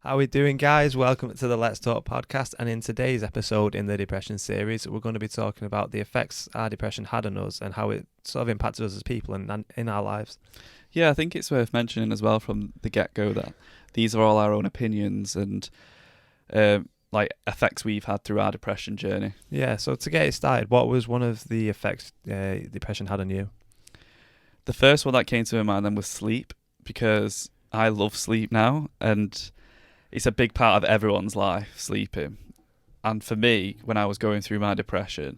How are we doing, guys? Welcome to the Let's Talk podcast. And in today's episode in the depression series, we're going to be talking about the effects our depression had on us and how it sort of impacted us as people and in our lives. Yeah, I think it's worth mentioning as well from the get-go that these are all our own opinions and like effects we've had through our depression journey. Yeah, so to get it started, what was one of the effects depression had on you? The first one that came to my mind then was sleep, because I love sleep now and it's a big part of everyone's life, sleeping. And for me, when I was going through my depression,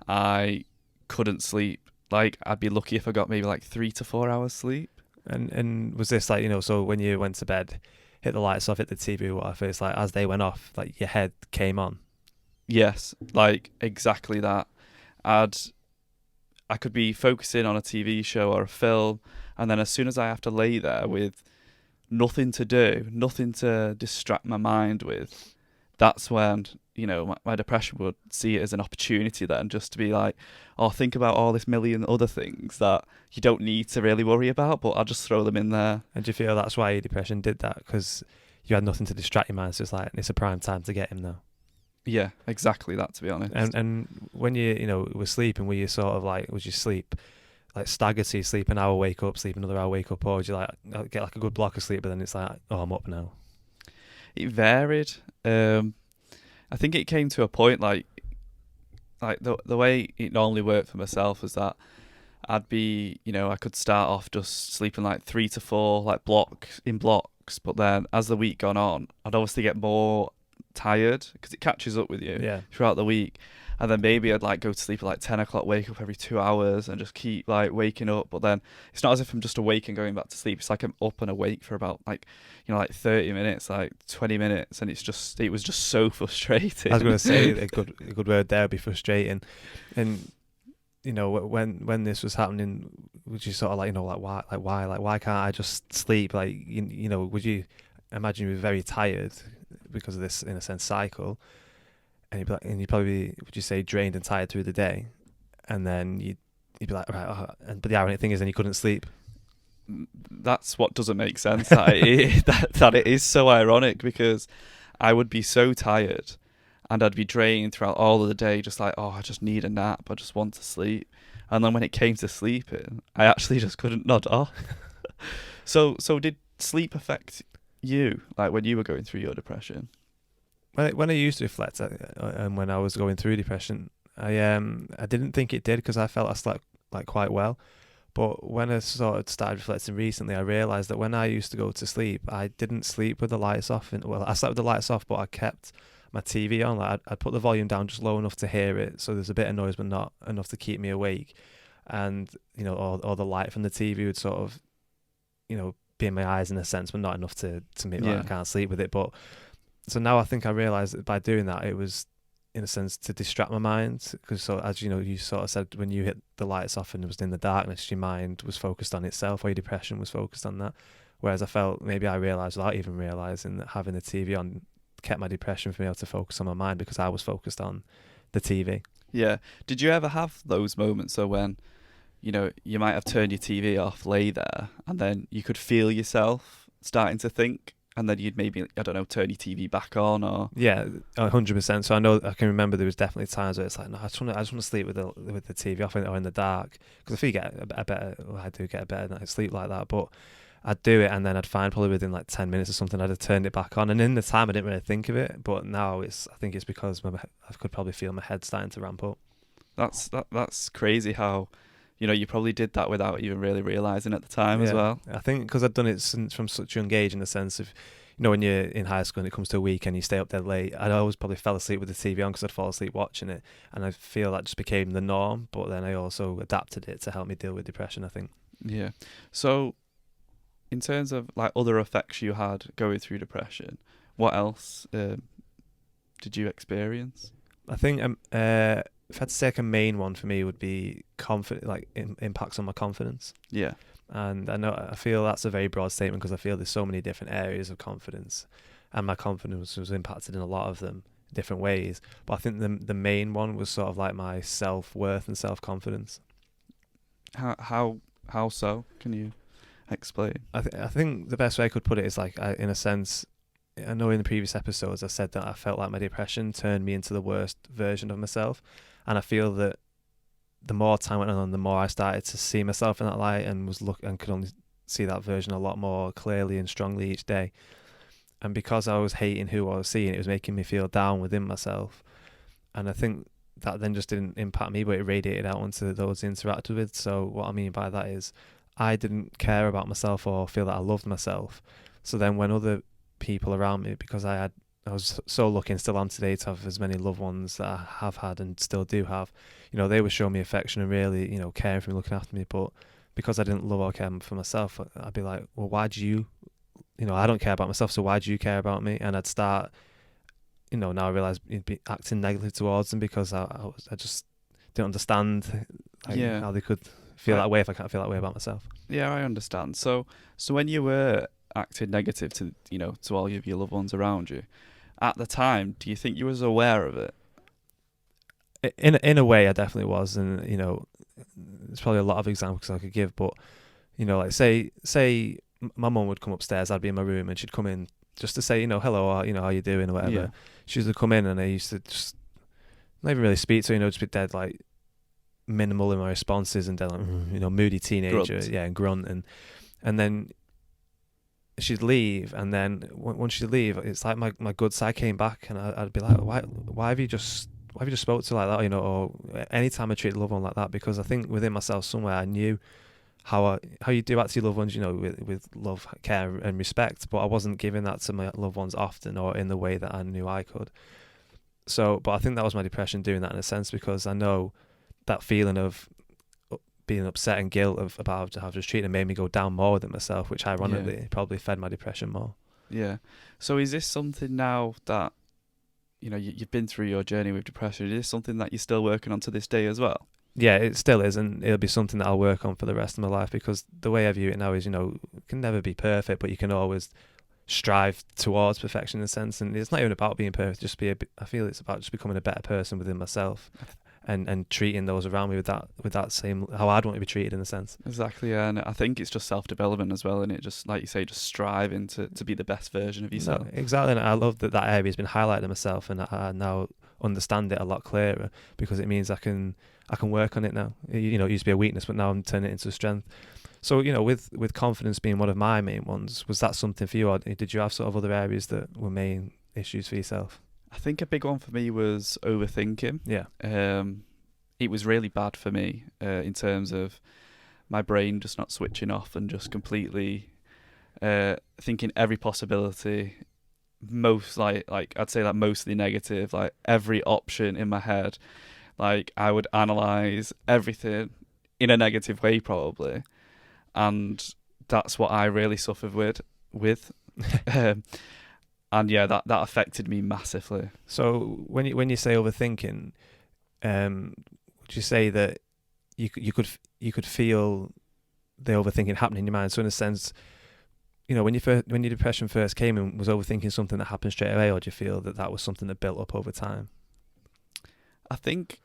I couldn't sleep. Like, I'd be lucky if I got maybe like 3 to 4 hours sleep. And was this like, so when you went to bed, hit the lights off, hit the TV, whatever, it's like as they went off, like your head came on? Yes, like exactly that. I could be focusing on a TV show or a film, and then as soon as I have to lay there with nothing to do, nothing to distract my mind with, that's when, my depression would see it as an opportunity then just to be like, oh, think about all this million other things that you don't need to really worry about, but I'll just throw them in there. And do you feel that's why your depression did that? Because you had nothing to distract your mind, so it's like, it's a prime time to get him now. Yeah, exactly that, to be honest. And when you were sleeping, were you sort of like, was you sleep like staggered, so you sleep an hour, wake up, sleep another hour, wake up, or would you like get like a good block of sleep, but then it's like, oh, I'm up now? It varied. I think it came to a point like the way it normally worked for myself was that I'd be, I could start off just sleeping like 3 to 4 like blocks, but then as the week gone on, I'd obviously get more tired because it catches up with you throughout the week. And then maybe I'd like go to sleep at like 10 o'clock, wake up every 2 hours and just keep like waking up. But then it's not as if I'm just awake and going back to sleep. It's like I'm up and awake for about like 30 minutes, like 20 minutes. And it was just so frustrating. I was going to say a good word there would be frustrating. And, when this was happening, would you sort of like, why can't I just sleep? Like, would you imagine you were very tired because of this, in a sense, cycle? And you'd probably, would you say, drained and tired through the day, and then you'd be like, right, but the ironic thing is then you couldn't sleep. That's what doesn't make sense. that it is so ironic, because I would be so tired and I'd be drained throughout all of the day, just like, oh, I just need a nap, I just want to sleep. And then when it came to sleeping, I actually just couldn't nod off. So did sleep affect you, like when you were going through your depression? When I used to reflect, and when I was going through depression, I didn't think it did, because I felt I slept like quite well. But when I sort of started reflecting recently, I realised that when I used to go to sleep, I didn't sleep with the lights off. I slept with the lights off, but I kept my TV on. Like I'd put the volume down just low enough to hear it, so there's a bit of noise, but not enough to keep me awake. And or the light from the TV would sort of, be in my eyes in a sense, but not enough to make like I can't sleep with it. But so now I think I realised that by doing that, it was, in a sense, to distract my mind. Because so, as you sort of said, when you hit the lights off and it was in the darkness, your mind was focused on itself, or your depression was focused on that. Whereas I felt, maybe I realised without even realising, that having the TV on kept my depression from being able to focus on my mind, because I was focused on the TV. Yeah. Did you ever have those moments so when, you might have turned your TV off, lay there, and then you could feel yourself starting to think, and then you'd maybe, I don't know, turn your TV back on, or... Yeah, 100%. So I can remember there was definitely times where it's like, no, I just want to sleep with the TV off or in the dark, because I feel I do get a better night's sleep like that. But I'd do it, and then I'd find probably within like 10 minutes or something, I'd have turned it back on. And in the time, I didn't really think of it, but now I think it's because I could probably feel my head starting to ramp up. That's crazy how... you probably did that without even really realising at the time as well. I think because I'd done it from such a young age, in the sense of, when you're in high school and it comes to a weekend, you stay up dead late. I'd always probably fell asleep with the TV on because I'd fall asleep watching it. And I feel that just became the norm. But then I also adapted it to help me deal with depression, I think. Yeah. So in terms of like other effects you had going through depression, what else did you experience? I think if I had to take a main one for me, would be impacts on my confidence. Yeah. And I feel that's a very broad statement, because I feel there's so many different areas of confidence, and my confidence was impacted in a lot of them different ways. But I think the main one was sort of like my self-worth and self-confidence. How so? Can you explain? I think the best way I could put it is like, in a sense, I know in the previous episodes I said that I felt like my depression turned me into the worst version of myself, and I feel that the more time went on, the more I started to see myself in that light, and could only see that version a lot more clearly and strongly each day. And because I was hating who I was seeing, it was making me feel down within myself. And I think that then just didn't impact me, but it radiated out onto those I interacted with. So what I mean by that is I didn't care about myself or feel that I loved myself. So then when other people around me, because I was so lucky and still am today to have as many loved ones that I have had and still do have, they would show me affection and really, caring for me, looking after me. But because I didn't love or care for myself, I'd be like, well, why do you, I don't care about myself, so why do you care about me? And I'd start, now I realise you'd be acting negatively towards them because I just didn't understand how they could feel that way if I can't feel that way about myself. Yeah, I understand. So when you were acting negative to to all of your loved ones around you, at the time, do you think you was aware of it? In a way, I definitely was, and there's probably a lot of examples I could give, but like say my mum would come upstairs, I'd be in my room, and she'd come in just to say hello, or how you doing or whatever. Yeah. She used to come in, and I used to just not even really speak to her, just be dead like minimal in my responses, and then like, moody teenager, Grunt. and grunt, and then she'd leave, and then once she'd leave, it's like my good side came back, and I'd be like, why have you just spoke to like that, or anytime I treat a loved one like that, because I think within myself somewhere I knew how you do act to your loved ones, with love, care, and respect, but I wasn't giving that to my loved ones often or in the way that I knew I could. So, but I think that was my depression doing that in a sense, because I know that feeling of being upset and guilt about how I was treated made me go down more within myself, which ironically probably fed my depression more. Yeah. So is this something now that you've been through your journey with depression? Is this something that you're still working on to this day as well? Yeah, it still is, and it'll be something that I'll work on for the rest of my life, because the way I view it now is, it can never be perfect, but you can always strive towards perfection in a sense, and it's not even about being perfect, I feel it's about just becoming a better person within myself, and treating those around me with that same, how I'd want to be treated in a sense. Exactly, yeah, and I think it's just self-development as well, and it just, like you say, just striving to be the best version of yourself. No, exactly, and I love that area has been highlighted in myself, and I now understand it a lot clearer, because it means I can work on it now. It used to be a weakness, but now I'm turning it into a strength. So, with confidence being one of my main ones, was that something for you, or did you have sort of other areas that were main issues for yourself? I think a big one for me was overthinking. Yeah. It was really bad for me in terms of my brain just not switching off and just completely thinking every possibility, most like I'd say like mostly negative, like every option in my head. Like I would analyze everything in a negative way probably, and that's what I really suffered with. And yeah, that affected me massively. So when you say overthinking, would you say that you could feel the overthinking happening in your mind? So in a sense, when your depression first came and was overthinking something that happened straight away, or do you feel that was something that built up over time? I think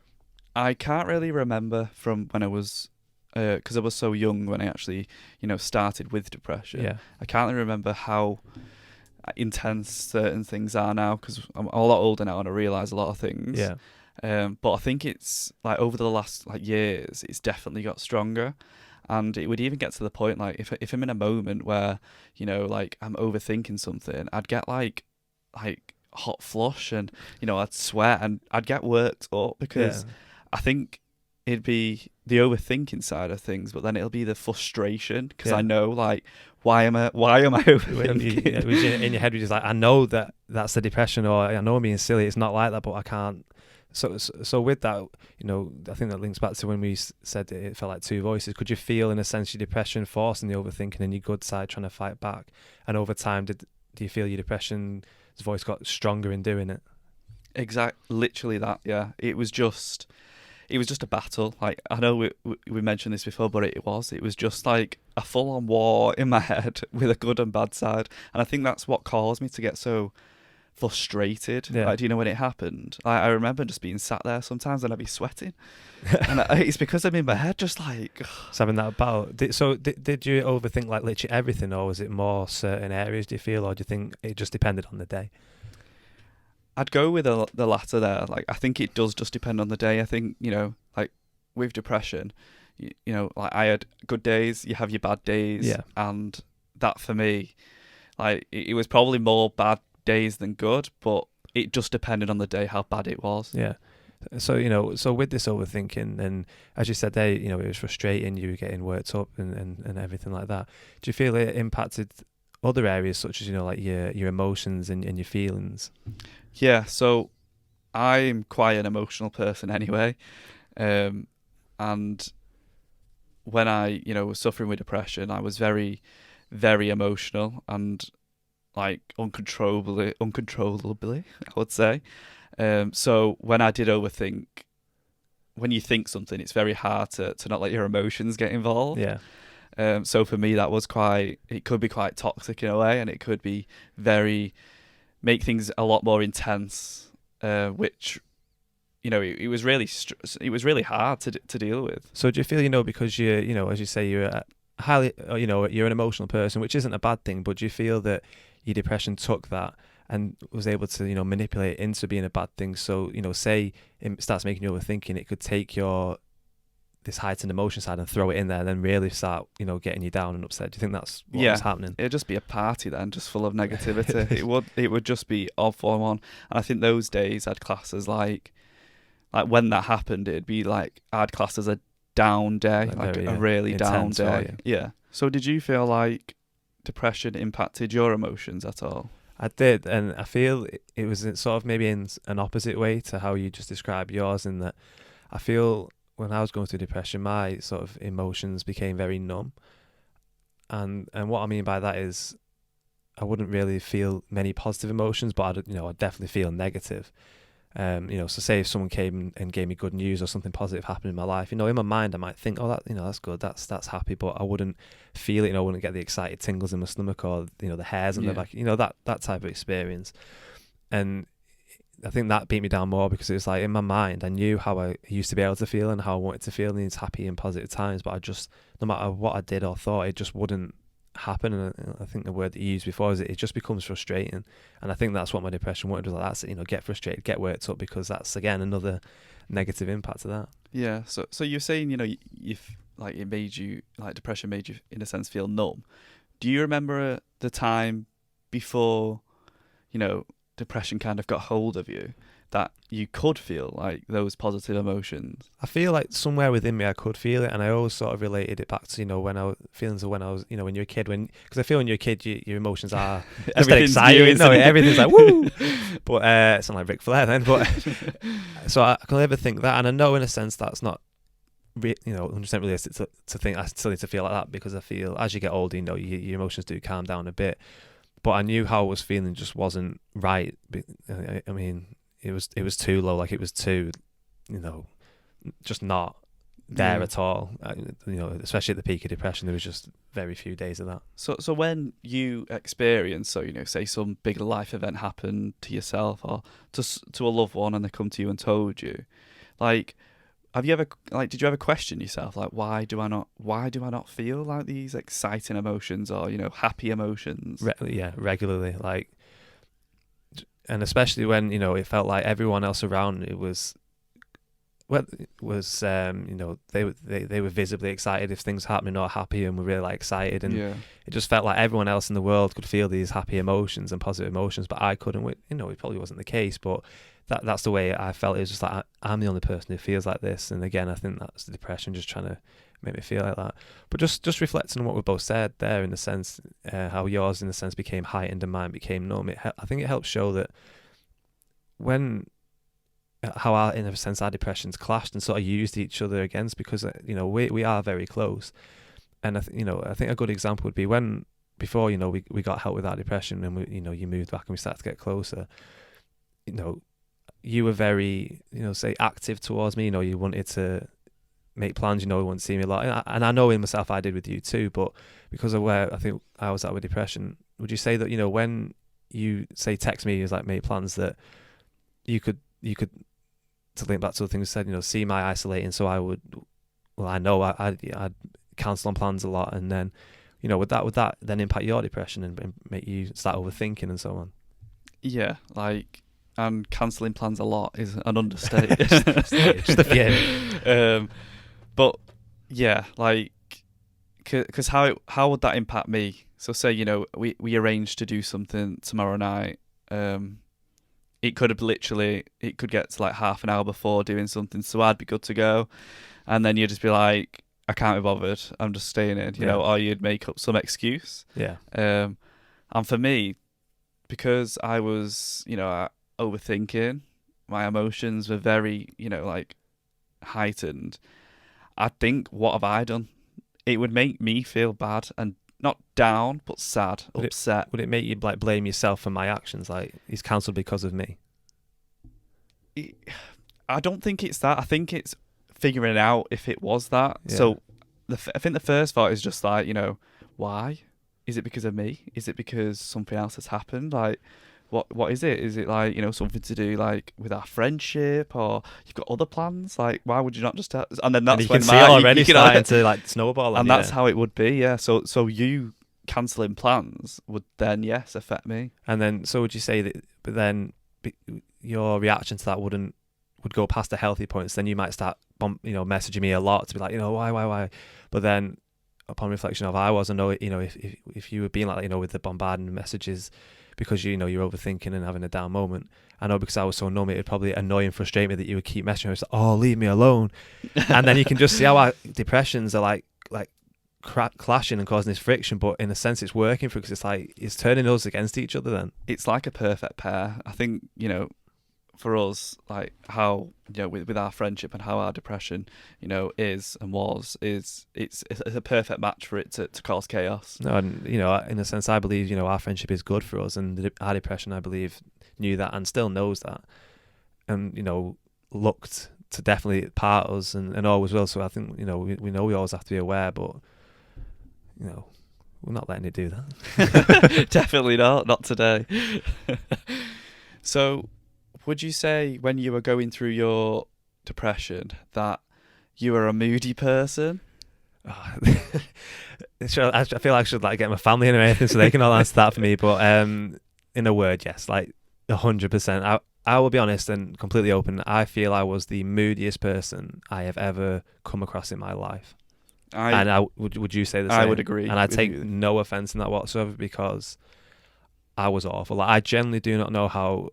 I can't really remember from when I was, because I was so young when I actually, started with depression. Yeah. I can't really remember how intense certain things are now, because I'm a lot older now and I realise a lot of things. Yeah. But I think it's like over the last years, it's definitely got stronger. And it would even get to the point, like, if I'm in a moment where, like, I'm overthinking something, I'd get, like hot flush and, I'd sweat and I'd get worked up, because I think it'd be the overthinking side of things, but then it'll be the frustration, because I know, like, why am I overthinking? In your head, you're just like, I know that's the depression, or I know I'm being silly, it's not like that, but I can't. So with that, I think that links back to when we said it felt like two voices. Could you feel, in a sense, your depression forcing the overthinking and your good side trying to fight back? And over time, do you feel your depression's voice got stronger in doing it? Literally that, yeah. It was just a battle. Like, I know we mentioned this before, but it was just like a full-on war in my head with a good and bad side. And I think that's what caused me to get so frustrated. Yeah. Like, do you know when it happened? I remember just being sat there sometimes and I'd be sweating. And it's because I'm in my head just like... Just having that about. Did you overthink like literally everything, or was it more certain areas, do you feel, or do you think it just depended on the day? I'd go with the latter there. Like, I think it does just depend on the day. I think, like with depression, like I had good days, you have your bad days. Yeah. And that for me, like it was probably more bad days than good, but it just depended on the day how bad it was. Yeah. So with this overthinking, and as you said there, it was frustrating, you were getting worked up and everything like that. Do you feel it impacted other areas such as, like your emotions and your feelings? Yeah, so I'm quite an emotional person anyway. And when I, was suffering with depression, I was very, very emotional and like uncontrollably, I would say. So when I did overthink, when you think something, it's very hard to not let your emotions get involved. Yeah. So for me, that was it could be quite toxic in a way, and it could be make things a lot more intense, which, it was really hard to deal with. So do you feel, because as you say, you're highly, you're an emotional person, which isn't a bad thing, but do you feel that your depression took that and was able to, manipulate it into being a bad thing? So, say it starts making you overthinking, it could take this heightened emotion side and throw it in there and then really start, getting you down and upset. Do you think that's what was happening? It'd just be a party then, just full of negativity. It would just be all for one. And I think those days I'd class as like when that happened, it'd be like I'd class as a down day, like a really down day. Yeah. So did you feel like depression impacted your emotions at all? I did, and I feel it was sort of maybe in an opposite way to how you just described yours, in that I feel when I was going through depression, my sort of emotions became very numb. And what I mean by that is I wouldn't really feel many positive emotions, but I'd definitely feel negative. So say if someone came and gave me good news or something positive happened in my life, in my mind I might think, oh, that, that's good, that's happy, but I wouldn't feel it, I wouldn't get the excited tingles in my stomach or, the hairs on the back, that type of experience. And I think that beat me down more because it was like in my mind I knew how I used to be able to feel and how I wanted to feel in these happy and positive times, but I just, no matter what I did or thought, it just wouldn't happen. And I think the word that you used before is it just becomes frustrating, and I think that's what my depression wanted, was like, that's it, get frustrated, get worked up, because that's again another negative impact of that. Yeah. So you're saying, if like it made you, like depression made you in a sense feel numb. Do you remember the time before depression kind of got hold of you that you could feel like those positive emotions? I feel like somewhere within me I could feel it, and I always sort of related it back to when I was feelings of when I was when you're a kid, because I feel when you're a kid your emotions are everything's exciting, everything's like woo, but it's not like Ric Flair then, but so I can never think that, and I know in a sense that's not 100% realistic to think I still need to feel like that, because I feel as you get older your emotions do calm down a bit, but I knew how I was feeling just wasn't right. I mean, it was too low, like it was too, just not there at all. Especially at the peak of depression, there was just very few days of that. So when you experience, say some big life event happened to yourself or to a loved one, and they come to you and told you, like, have you ever did you ever question yourself, like, why do I not feel like these exciting emotions or happy emotions? Regularly, like. And especially when it felt like everyone else around it was they were visibly excited if things were happening or happy, and were really excited, and it just felt like everyone else in the world could feel these happy emotions and positive emotions, but I couldn't. It probably wasn't the case, but that's the way I felt. It was just like I'm the only person who feels like this, and again I think that's the depression just trying to make me feel like that. But just reflecting on what we both said there, in the sense how yours in the sense became heightened and mine became numb, I think it helps show that how in a sense our depressions clashed and sort of used each other against, because we are very close. And I think a good example would be before we got help with our depression, and you moved back and we started to get closer. You were very say active towards me. You wanted to make plans, you wanted to see me a lot, and I know in myself I did with you too, but because of where I think I was at with depression, would you say that when you say text me as like make plans that you could to link back to the things you said, you know, see my isolating. So I would, well, I know I'd cancel on plans a lot, and then, you know, would that then impact your depression and make you start overthinking and so on? Yeah, like, and cancelling plans a lot is an understatement. just a few. But yeah, like, because how would that impact me? So say, you know, we arranged to do something tomorrow night. It could get to like half an hour before doing something, so I'd be good to go, and then you'd just be like, I can't be bothered, I'm just staying in, you know, or you'd make up some excuse. Yeah. And for me, because I was, you know, overthinking, my emotions were very, you know, like heightened. I think, what have I done? It would make me feel bad and not down, but sad, upset. Would it make you like blame yourself for my actions? Like, he's cancelled because of me? I don't think it's that. I think it's figuring out if it was that. Yeah. So I think the first thought is just like, you know, why? Is it because of me? Is it because something else has happened? Like, what is it? Is it like, you know, something to do like with our friendship, or you've got other plans? Like, why would you not just? And then that's and you when can see it already starting to like snowball. And that's how it would be. Yeah. So you cancelling plans would then, yes, affect me. And then, so would you say that? But then your reaction to that would go past the healthy points. Then you might start, messaging me a lot to be like, you know, why? But then, upon reflection of, I know, you know, if you were being like that, you know, with the bombarding messages, because you know you're overthinking and having a down moment. I know, because I was so numb, it would probably annoy and frustrate me that you would keep messaging me. It's like, oh, leave me alone. And then you can just see how our depressions are like clashing and causing this friction. But in a sense, it's working for, because it's like it's turning us against each other. Then it's like a perfect pair. I think, you know, for us, like how, you know, with our friendship and how our depression, you know, is it's a perfect match for it to cause chaos. No, and you know, in a sense, I believe, you know, our friendship is good for us, and our depression, I believe, knew that and still knows that, and you know, looked to definitely part us and always will. So I think, you know, we know we always have to be aware, but you know, we're not letting it do that. Definitely not today. So, would you say when you were going through your depression that you were a moody person? Oh, I feel like I should like get my family in or anything so they can all answer that for me. But in a word, yes, like 100%. I will be honest and completely open. I feel I was the moodiest person I have ever come across in my life. Would you say the same? I would agree. And I take no offense in that whatsoever, because I was awful. Like, I genuinely do not know how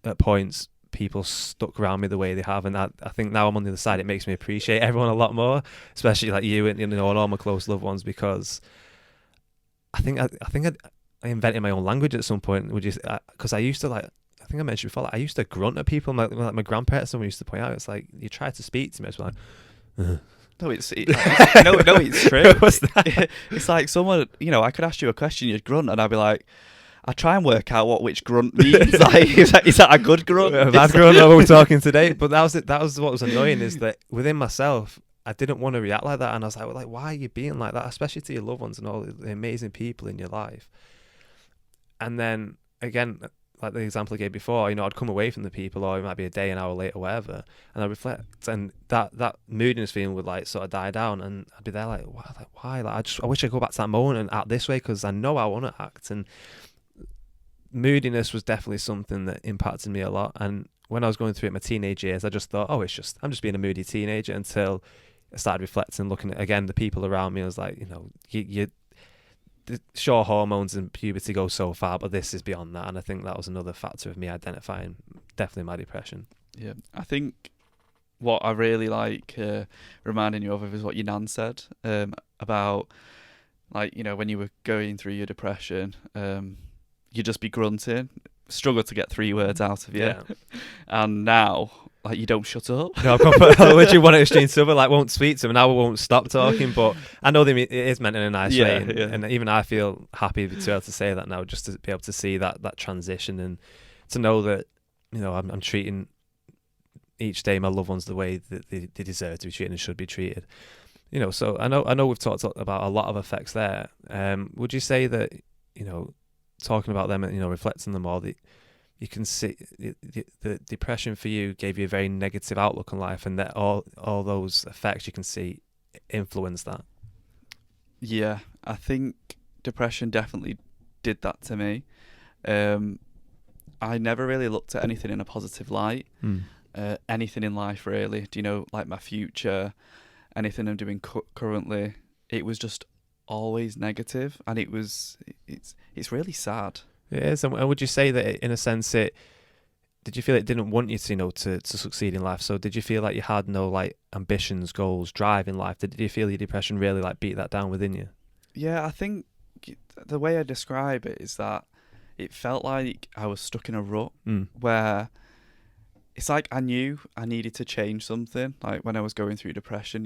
at points people stuck around me the way they have, and I think now I'm on the other side, it makes me appreciate everyone a lot more, especially like you and, you know, and all my close loved ones, because I think I invented my own language at some point, because I used to, like, I think I mentioned before, like, I used to grunt at people. My grandparents, someone used to point out, it's like, you try to speak to me, it's like, No, it's true. What's that? It's like someone, you know, I could ask you a question, you'd grunt, and I'd be like, I try and work out which grunt means. Like, is that a good grunt? A bad grunt? What we're talking today. But that was it. That was what was annoying, is that within myself, I didn't want to react like that, and I was like, why are you being like that? Especially to your loved ones and all the amazing people in your life. And then again, like the example I gave before, you know, I'd come away from the people, or it might be a day, an hour later, whatever, and I'd reflect, and that moodiness feeling would like sort of die down, and I'd be there like, why? Like, I wish I could go back to that moment and act this way, because I know I want to act. And moodiness was definitely something that impacted me a lot. And when I was going through it in my teenage years, I just thought, I'm just being a moody teenager, until I started reflecting, looking at, again, the people around me. I was like, you know, sure, hormones and puberty go so far, but this is beyond that. And I think that was another factor of me identifying definitely my depression. Yeah, I think what I really like reminding you of is what your nan said about, like, you know, when you were going through your depression, you'd just be grunting, struggle to get 3 words out of you. Yeah. And now, like, you don't shut up. No, I literally want to exchange silver, like, won't speak to them, and I won't stop talking. But I know it is meant in a nice way, and even I feel happy to be able to say that now, just to be able to see that transition, and to know that, you know, I'm treating each day my loved ones the way that they deserve to be treated and should be treated. You know, so I know we've talked about a lot of effects there. Would you say that, you know, talking about them and reflecting them all, you can see the depression for you gave you a very negative outlook on life, and that all those effects you can see influence that. Yeah, I think depression definitely did that to me. I never really looked at anything in a positive light. Anything in life really. Do you know, like my future, anything I'm doing currently, it was just always negative, and it's really sad. It is. And would you say that in a sense did you feel it didn't want you to to succeed in life? So did you feel like you had no like ambitions, goals, drive in life? Did you feel your depression really like beat that down within you? Yeah, I think the way I describe it is that it felt like I was stuck in a rut where it's like I knew I needed to change something. Like when I was going through depression,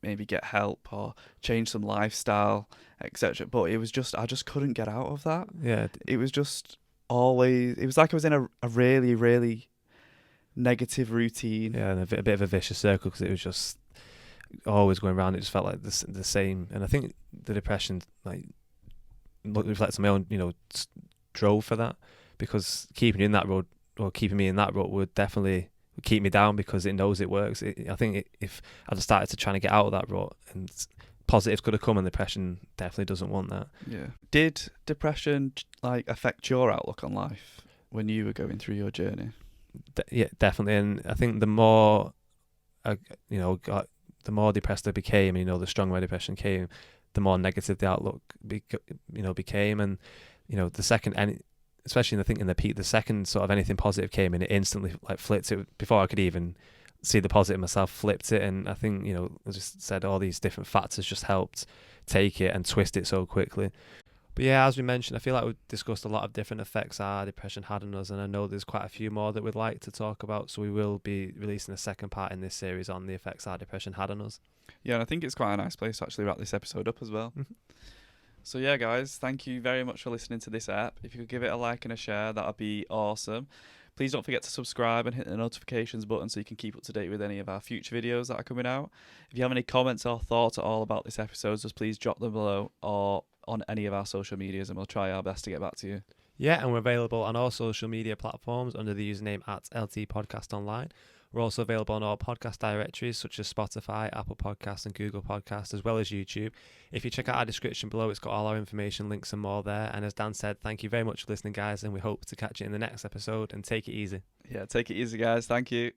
maybe get help or change some lifestyle, etc. But it was just I just couldn't get out of that. Yeah. It was just always. It was like I was in a really, really negative routine. Yeah, and a bit of a vicious circle, because it was just always going around. It just felt like the same. And I think the depression like reflects on my own, drove for that, because keeping me in that rut would definitely keep me down, because it knows it works. I think if I'd have started to trying to get out of that rut, and positives could have come, and depression definitely doesn't want that. Yeah. Did depression like affect your outlook on life when you were going through your journey? Yeah, definitely. And I think the more the more depressed I became, the stronger my depression came, the more negative the outlook became. And the second, especially in the peak, the second sort of anything positive came in, it instantly like flipped it. Before I could even see the positive myself, flipped it. And I think I just said all these different factors just helped take it and twist it so quickly. But yeah, as we mentioned, I feel like we've discussed a lot of different effects our depression had on us, and I know there's quite a few more that we'd like to talk about, so we will be releasing a second part in this series on the effects our depression had on us. Yeah, and I think it's quite a nice place to actually wrap this episode up as well. So yeah, guys, thank you very much for listening to this app. If you could give it a like and a share, that would be awesome. Please don't forget to subscribe and hit the notifications button so you can keep up to date with any of our future videos that are coming out. If you have any comments or thoughts at all about this episode, just please drop them below or on any of our social medias, and we'll try our best to get back to you. Yeah, and we're available on all social media platforms under the username @LT Podcast Online. We're also available on all podcast directories such as Spotify, Apple Podcasts and Google Podcasts, as well as YouTube. If you check out our description below, it's got all our information, links and more there. And as Dan said, thank you very much for listening, guys, and we hope to catch you in the next episode, and take it easy. Yeah, take it easy, guys. Thank you.